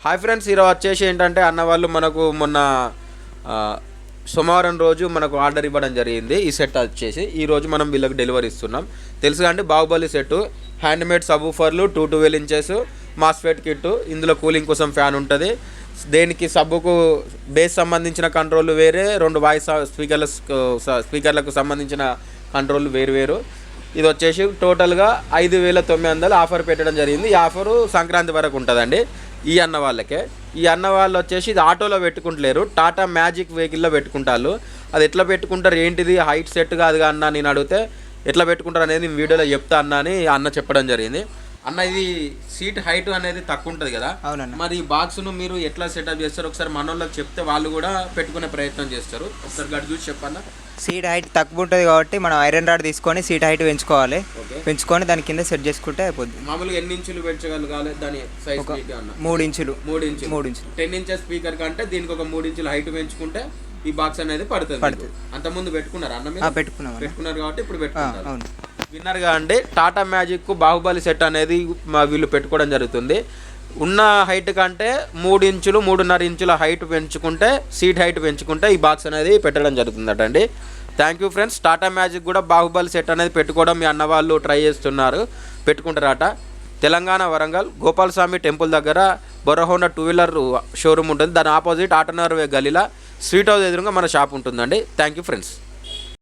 Hi friends, ఈరోజు వచ్చేసి ఏంటంటే అన్న వాళ్ళు మనకు మొన్న సోమవారం రోజు మనకు ఆర్డర్ ఇవ్వడం జరిగింది. ఈ సెట్ వచ్చేసి ఈరోజు మనం వీళ్ళకి డెలివరీ ఇస్తున్నాం. తెలుసు కండి, బాహుబలి సెట్ హ్యాండ్మేడ్ సబ్బూఫర్లు 212 ఇంచెస్ మాస్ఫెట్ కిట్టు. ఇందులో కూలింగ్ కోసం ఫ్యాన్ ఉంటుంది. దేనికి సబ్బుకు బేస్ సంబంధించిన కంట్రోల్ వేరే, 2 వాయిస్ స్పీకర్లకు సంబంధించిన కంట్రోల్ వేరు. ఇది వచ్చేసి టోటల్గా 5,900 ఆఫర్ పెట్టడం జరిగింది. ఈ ఆఫరు సంక్రాంతి వరకు ఉంటుందండి. ఈ అన్న వాళ్ళకే. ఈ అన్న వాళ్ళు వచ్చేసి ఇది ఆటోలో పెట్టుకుంటలేరు, టాటా మ్యాజిక్ వెహికల్లో పెట్టుకుంటారు. అది ఎట్లా పెట్టుకుంటారు, ఏంటిది హైట్ సెట్ కాదుగా అన్న నేను అడిగితే ఎట్లా పెట్టుకుంటారు అనేది నేను వీడియోలో చెప్తా అన్న అని అన్న చెప్పడం జరిగింది. అన్న, ఇది సీట్ హైట్ అనేది తక్కువ ఉంటుంది కదా, అవునన్న. మరి ఈ బాక్స్ను మీరు ఎట్లా సెటప్ చేస్తారు ఒకసారి మన వాళ్ళకి చెప్తే వాళ్ళు కూడా పెట్టుకునే ప్రయత్నం చేస్తారు. ఒకసారి గడి చూసి చెప్పన్న. సీట్ హైట్ తక్కువ ఉంటుంది కాబట్టి మనం ఐరన్ రాడ్ తీసుకొని సీట్ హైట్ పెంచుకోవాలి. పెంచుకొని దాని కింద సెట్ చేసుకుంటే అయిపోద్ది. మామూలుగా ఎన్ని ఇంచులు పెంచగలగాలి దాని సైజ్? 3 ఇంచులు. 3 ఇంచులు 10 ఇంచెస్ స్పీకర్ కంటే దీనికి ఒక 3 ఇంచుల హైట్ పెంచుకుంటే ఈ బాక్స్ అనేది పడుతుంది. అంతకుముందు పెట్టుకున్నారు అన్న మీరు? పెట్టుకున్నారు కాబట్టి ఇప్పుడు పెట్టుకున్నారు. విన్నర్గా అండి టాటా మ్యాజిక్ బాహుబలి సెట్ అనేది వీళ్ళు పెట్టుకోవడం జరుగుతుంది. ఉన్న హైట్ కంటే 3 ఇంచులు 3.5 ఇంచుల హైట్ పెంచుకుంటే, సీట్ హైట్ పెంచుకుంటే ఈ బాక్స్ అనేది పెట్టడం జరుగుతుందట అండి. Thank you friends. Tata magic కూడా బాహుబలి సెట్ అనేది పెట్టుకోవడం మీ అన్న వాళ్ళు ట్రై చేస్తున్నారు, పెట్టుకుంటారట. తెలంగాణ వరంగల్ గోపాలస్వామి టెంపుల్ దగ్గర బొర్రహోండా 2-వీలర్ షోరూమ్ ఉంటుంది. దాని ఆపోజిట్ ఆటోనగర్ గలీలా స్వీట్ హౌస్ ఎదురుగా మన షాప్ ఉంటుందండి. Thank you friends.